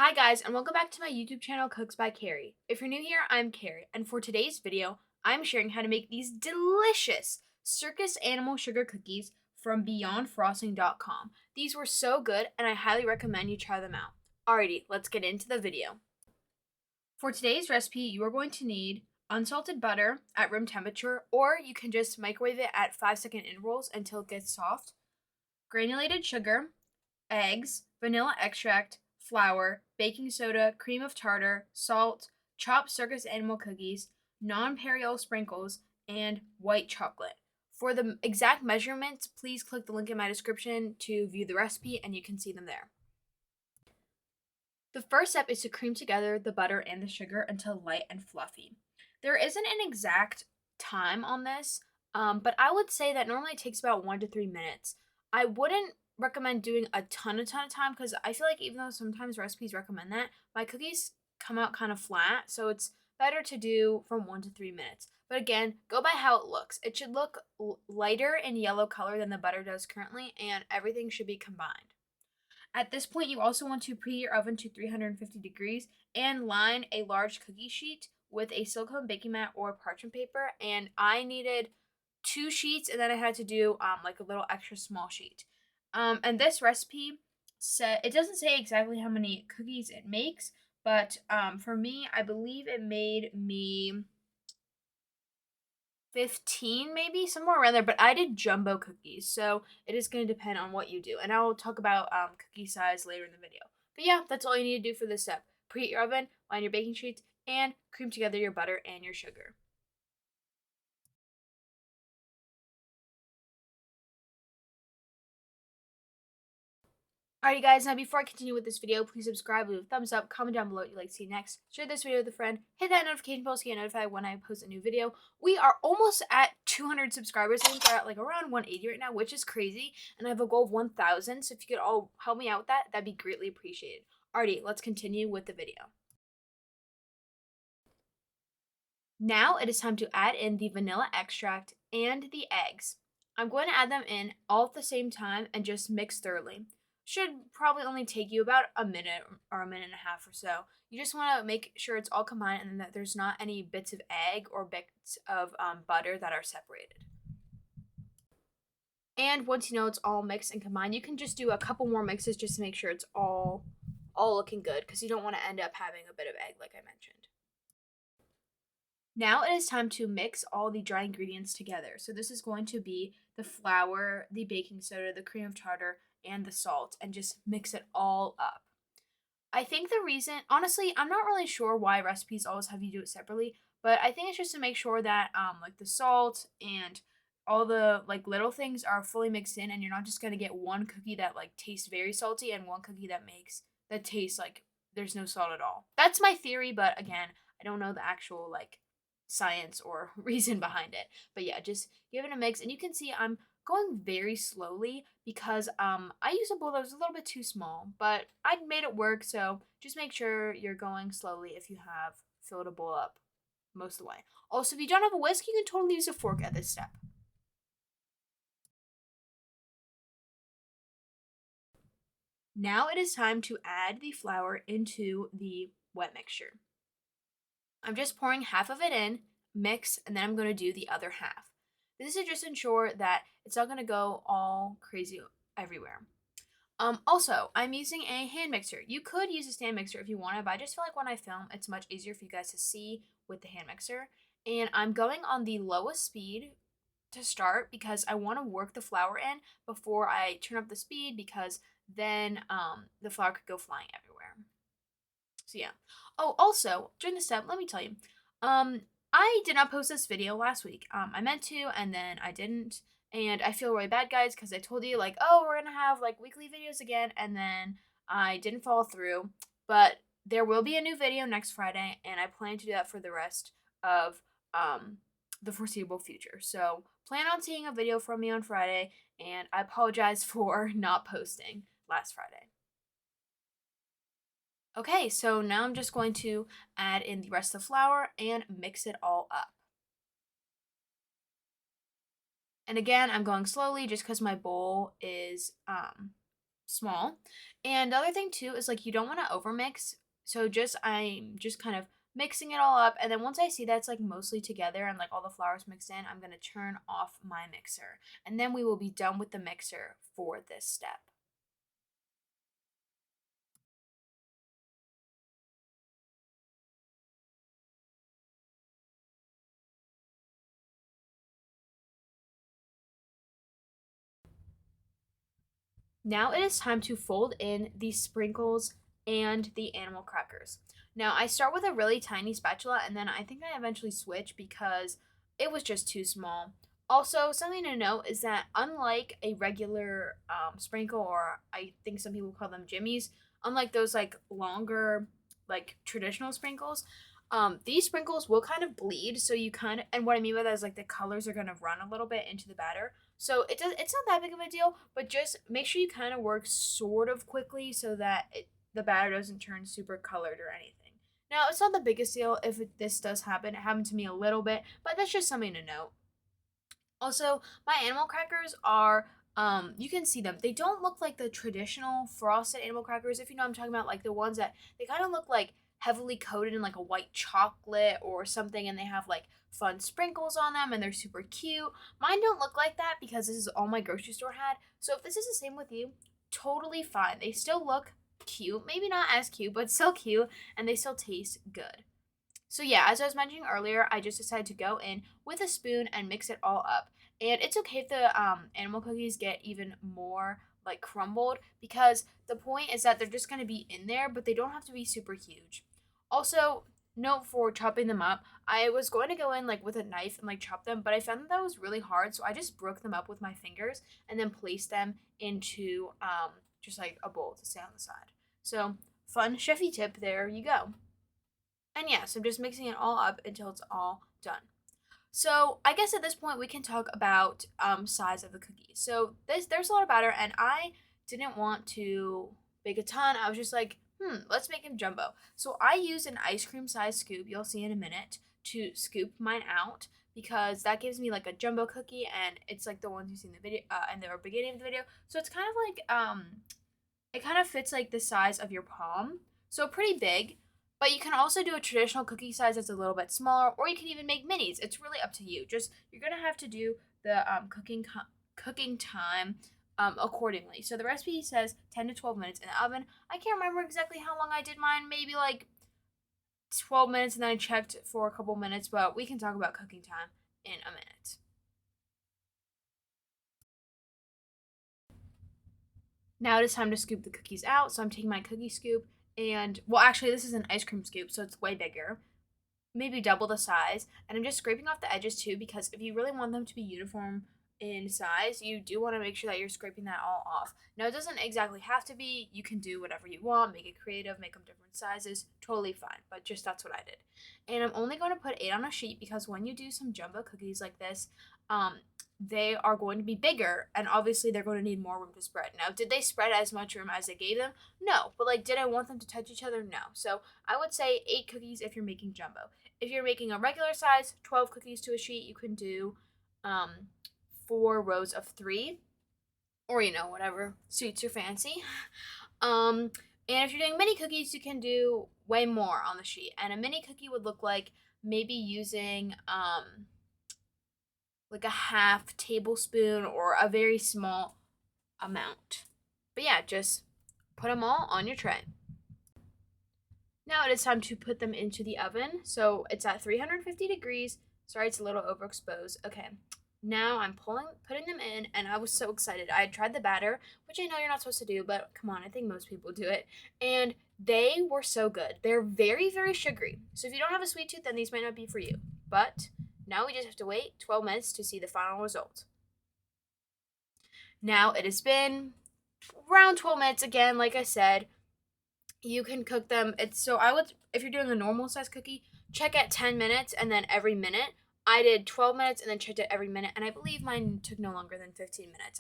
Hi guys, and welcome back to my YouTube channel, Cooks by Carrie. If you're new here, I'm Carrie, and for today's video, I'm sharing how to make these delicious circus animal sugar cookies from beyondfrosting.com. These were so good, and I highly recommend you try them out. Alrighty, let's get into the video. For today's recipe, you are going to need unsalted butter at room temperature, or you can just microwave it at 5-second intervals until it gets soft, granulated sugar, eggs, vanilla extract, flour, baking soda, cream of tartar, salt, chopped circus animal cookies, non-peril sprinkles, and white chocolate. For the exact measurements, please click the link in my description to view the recipe and you can see them there. The first step is to cream together the butter and the sugar until light and fluffy. There isn't an exact time on this, but I would say that normally it takes about 1 to 3 minutes. I wouldn't recommend doing a ton of time because I feel like even though sometimes recipes recommend that, my cookies come out kind of flat, so it's better to do from 1 to 3 minutes. But again, go by how it looks. It should look lighter in yellow color than the butter does currently, and everything should be combined. At this point, you also want to preheat your oven to 350 degrees and line a large cookie sheet with a silicone baking mat or parchment paper. And I needed 2 sheets, and then I had to do like a little extra small sheet. And this recipe it doesn't say exactly how many cookies it makes, but for me, I believe it made me 15 maybe, somewhere around there, but I did jumbo cookies, so it is going to depend on what you do, and I will talk about cookie size later in the video. But yeah, that's all you need to do for this step. Preheat your oven, line your baking sheets, and cream together your butter and your sugar. Alrighty guys, now before I continue with this video, please subscribe, leave a thumbs up, comment down below what you'd like to see next, share this video with a friend, hit that notification bell so you get notified when I post a new video. We are almost at 200 subscribers. I think we're at like around 180 right now, which is crazy, and I have a goal of 1,000, so if you could all help me out with that, that'd be greatly appreciated. Alrighty, let's continue with the video. Now it is time to add in the vanilla extract and the eggs. I'm going to add them in all at the same time and just mix thoroughly. Should probably only take you about a minute or a minute and a half or so. You just want to make sure it's all combined and that there's not any bits of egg or bits of butter that are separated. And once you know it's all mixed and combined, you can just do a couple more mixes just to make sure it's all looking good because you don't want to end up having a bit of egg like I mentioned. Now it is time to mix all the dry ingredients together. So this is going to be the flour, the baking soda, the cream of tartar, and the salt, and just mix it all up. I think the reason, honestly, I'm not really sure why recipes always have you do it separately, but I think it's just to make sure that like the salt and all the like little things are fully mixed in, and you're not just gonna get one cookie that like tastes very salty and one cookie that tastes like there's no salt at all. That's my theory, but again, I don't know the actual like science or reason behind it. But yeah, just give it a mix, and you can see I'm going very slowly because I used a bowl that was a little bit too small, but I made it work. So just make sure you're going slowly if you have filled a bowl up most of the way. Also, if you don't have a whisk, you can totally use a fork at this step. Now it is time to add the flour into the wet mixture. I'm just pouring half of it in, mix, and then I'm going to do the other half. This is just ensure that it's not going to go all crazy everywhere. Also, I'm using a hand mixer. You could use a stand mixer if you wanted, but I just feel like when I film, it's much easier for you guys to see with the hand mixer. And I'm going on the lowest speed to start because I want to work the flour in before I turn up the speed because then the flour could go flying everywhere. So yeah. Oh, also, during the step, let me tell you, I did not post this video last week. I meant to, and then I didn't. And I feel really bad, guys, because I told you, like, oh, we're gonna have, like, weekly videos again, and then I didn't follow through. But there will be a new video next Friday, and I plan to do that for the rest of, the foreseeable future. So, plan on seeing a video from me on Friday, and I apologize for not posting last Friday. Okay, so now I'm just going to add in the rest of the flour and mix it all up. And again, I'm going slowly just because my bowl is small. And the other thing too is like you don't want to overmix. So I'm just kind of mixing it all up, and then once I see that's like mostly together and like all the flours mixed in, I'm going to turn off my mixer. And then we will be done with the mixer for this step. Now it is time to fold in the sprinkles and the animal crackers. Now I start with a really tiny spatula, and then I think I eventually switch because it was just too small. Also, something to note is that unlike a regular sprinkle, or I think some people call them jimmies, unlike those like longer, like traditional sprinkles, these sprinkles will kind of bleed. So you kind of, and what I mean by that is like the colors are gonna run a little bit into the batter. So it's not that big of a deal, but just make sure you kind of work sort of quickly so that the batter doesn't turn super colored or anything. Now, it's not the biggest deal if this does happen. It happened to me a little bit, but that's just something to note. Also, my animal crackers are you can see them. They don't look like the traditional frosted animal crackers, if you know what I'm talking about, like the ones that they kind of look like heavily coated in like a white chocolate or something, and they have like fun sprinkles on them and they're super cute. Mine don't look like that because this is all my grocery store had. So if this is the same with you, totally fine. They still look cute, maybe not as cute, but still cute, and they still taste good. So yeah, as I was mentioning earlier, I just decided to go in with a spoon and mix it all up. And it's okay if the animal cookies get even more like crumbled, because the point is that they're just going to be in there, but they don't have to be super huge. Also, note for chopping them up, I was going to go in like with a knife and like chop them, but I found that was really hard, so I just broke them up with my fingers and then placed them into just like a bowl to stay on the side. So fun chefy tip, there you go. And yes, I'm just mixing it all up until it's all done. So I guess at this point we can talk about size of the cookies. So there's a lot of batter, and I didn't want to bake a ton. I was just like, let's make them jumbo. So I used an ice cream size scoop. You'll see in a minute to scoop mine out because that gives me like a jumbo cookie, and it's like the ones you see in the video in the beginning of the video. So it's kind of like it kind of fits like the size of your palm, so pretty big. But you can also do a traditional cookie size that's a little bit smaller, or you can even make minis. It's really up to you. Just you're gonna have to do the cooking time accordingly. So the recipe says 10 to 12 minutes in the oven. I can't remember exactly how long I did mine. Maybe like 12 minutes, and then I checked for a couple minutes. But we can talk about cooking time in a minute. Now it is time to scoop the cookies out. So I'm taking my cookie scoop, and well, actually, this is an ice cream scoop, so it's way bigger, maybe double the size. And I'm just scraping off the edges too, because if you really want them to be uniform in size, you do want to make sure that you're scraping that all off. Now, it doesn't exactly have to be. You can do whatever you want, make it creative, make them different sizes, totally fine. But just that's what I did. And I'm only going to put 8 on a sheet because when you do some jumbo cookies like this, they are going to be bigger, and obviously they're going to need more room to spread. Now, did they spread as much room as I gave them? No, but like, did I want them to touch each other? No. So I would say 8 cookies if you're making jumbo. If you're making a regular size, 12 cookies to a sheet, you can do 4 rows of 3, or whatever suits your fancy. And if you're doing mini cookies, you can do way more on the sheet. And a mini cookie would look like maybe using like a half tablespoon or a very small amount. But yeah, just put them all on your tray. Now it is time to put them into the oven. So it's at 350 degrees. Sorry, it's a little overexposed. Okay. Now I'm putting them in, and I was so excited. I had tried the batter, which I know you're not supposed to do, but come on, I think most people do it. And they were so good. They're very, very sugary. So if you don't have a sweet tooth, then these might not be for you. But now we just have to wait 12 minutes to see the final result. Now it has been around 12 minutes again, like I said. You can cook them. If you're doing a normal size cookie, check at 10 minutes and then every minute. I did 12 minutes and then checked it every minute, and I believe mine took no longer than 15 minutes.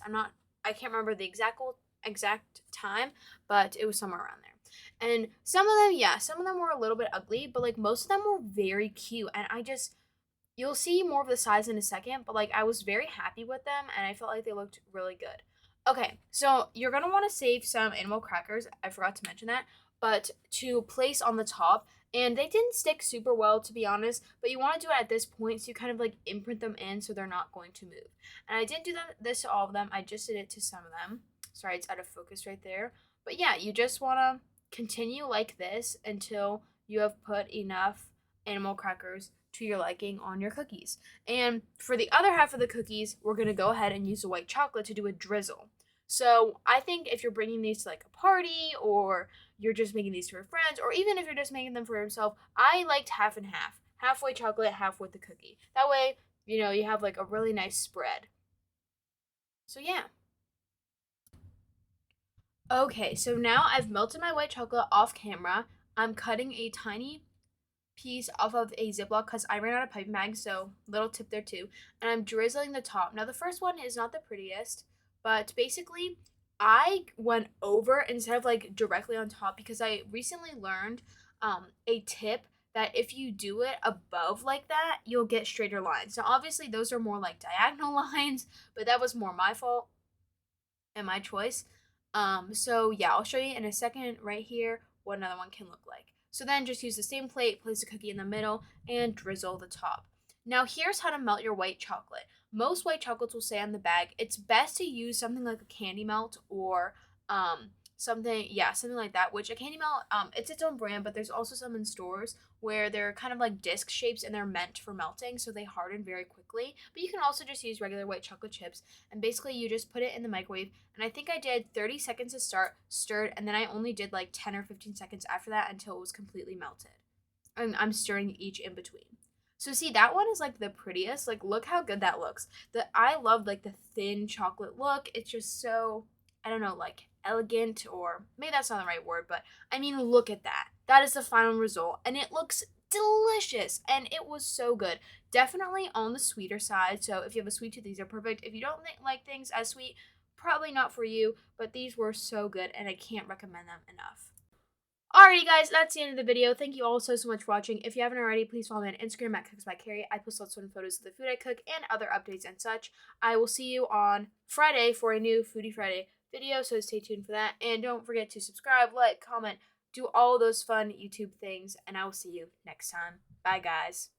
I can't remember the exact time, but it was somewhere around there. And some of them were a little bit ugly, but like most of them were very cute, and you'll see more of the size in a second, but like I was very happy with them, and I felt like they looked really good. Okay, so you're gonna want to save some animal crackers. I forgot to mention that, but to place on the top, and they didn't stick super well to be honest. But you want to do it at this point, so you kind of like imprint them in, so they're not going to move. And I didn't do this to all of them. I just did it to some of them. Sorry, it's out of focus right there. But yeah, you just want to continue like this until you have put enough animal crackers to your liking on your cookies. And for the other half of the cookies, we're going to go ahead and use the white chocolate to do a drizzle. So I think if you're bringing these to like a party, or you're just making these for your friends, or even if you're just making them for yourself, I liked half and half. Half white chocolate, half with the cookie. That way, you have like a really nice spread. So yeah. Okay, so now I've melted my white chocolate off camera. I'm cutting a tiny piece off of a Ziploc because I ran out of piping bags, so little tip there too. And I'm drizzling the top. Now the first one is not the prettiest, but basically I went over instead of like directly on top because I recently learned a tip that if you do it above like that, you'll get straighter lines. Now obviously those are more like diagonal lines, but that was more my fault and my choice. So yeah, I'll show you in a second right here what another one can look like. So then just use the same plate, place the cookie in the middle, and drizzle the top. Now here's how to melt your white chocolate. Most white chocolates will say on the bag, it's best to use something like a candy melt or something like that, which a candy melt, it's its own brand, but there's also some in stores where they're kind of like disc shapes and they're meant for melting, so they harden very quickly. But you can also just use regular white chocolate chips, and basically you just put it in the microwave. And I think I did 30 seconds to start, stirred, and then I only did like 10 or 15 seconds after that until it was completely melted. And I'm stirring each in between. So see, that one is like the prettiest. Like look how good that looks. I love like the thin chocolate look. It's just so, I don't know, like elegant, or maybe that's not the right word, but I mean look at that. That is the final result and it looks delicious and it was so good. Definitely on the sweeter side. So if you have a sweet tooth, these are perfect. If you don't like things as sweet, probably not for you, but these were so good and I can't recommend them enough. Alrighty, guys, that's the end of the video. Thank you all so much for watching. If you haven't already, please follow me on Instagram at Cooks by Carrie. I post lots of fun photos of the food I cook and other updates and such. I will see you on Friday for a new Foodie Friday video, so stay tuned for that. And don't forget to subscribe, like, comment, do all those fun YouTube things, and I will see you next time. Bye, guys.